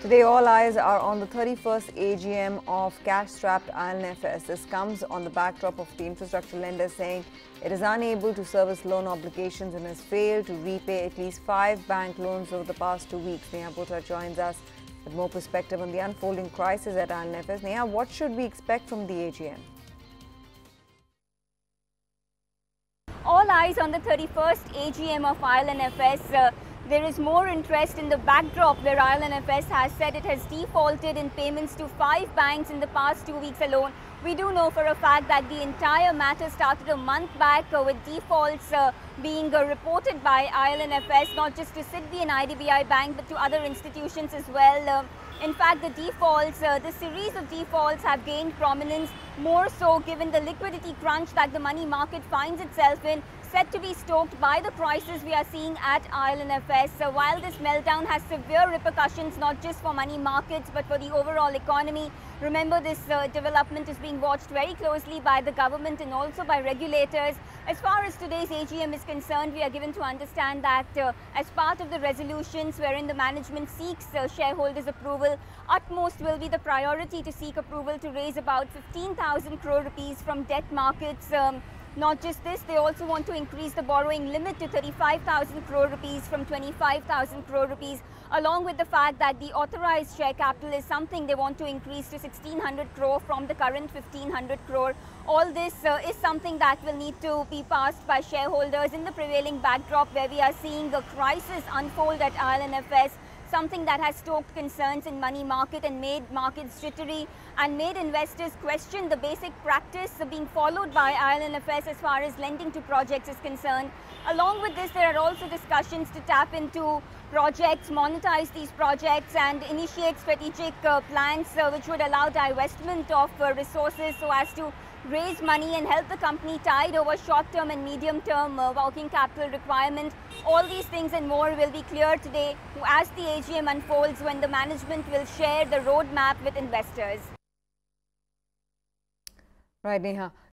Today, all eyes are on the 31st AGM of cash-strapped IL&FS. This comes on the backdrop of the infrastructure lender saying it is unable to service loan obligations and has failed to repay at least 5 bank loans over the past 2 weeks. Neha Bothra joins us with more perspective on the unfolding crisis at IL&FS. Neha, what should we expect from the AGM? All eyes on the 31st AGM of IL&FS. There is more interest in the backdrop where IL&FS has said it has defaulted in payments to 5 banks in the past 2 weeks alone. We do know for a fact that the entire matter started a month back with defaults being reported by IL&FS, not just to SIDBI and IDBI Bank, but to other institutions as well. In fact, the defaults, the series of defaults have gained prominence more so given the liquidity crunch that the money market finds itself in, set to be stoked by the crisis we are seeing at IL&FS. So while this meltdown has severe repercussions not just for money markets but for the overall economy, remember this development is being watched very closely by the government and also by regulators. As far as today's AGM is concerned, we are given to understand that as part of the resolutions wherein the management seeks shareholders' approval, utmost will be the priority to seek approval to raise about 15,000 crore rupees from debt markets. Not just this, they also want to increase the borrowing limit to 35,000 crore rupees from 25,000 crore rupees, along with the fact that the authorized share capital is something they want to increase to 1,600 crore from the current 1,500 crore. All this is something that will need to be passed by shareholders in the prevailing backdrop where we are seeing a crisis unfold at IL&FS, something that has stoked concerns in money market and made markets jittery and made investors question the basic practice being followed by IL&FS as far as lending to projects is concerned. Along with this, there are also discussions to tap into projects, monetize these projects and initiate strategic plans which would allow divestment of resources so as to raise money and help the company tide over short-term and medium-term working capital requirements. All these things and more will be clear today as the AGM unfolds when the management will share the roadmap with investors. Right, Neha.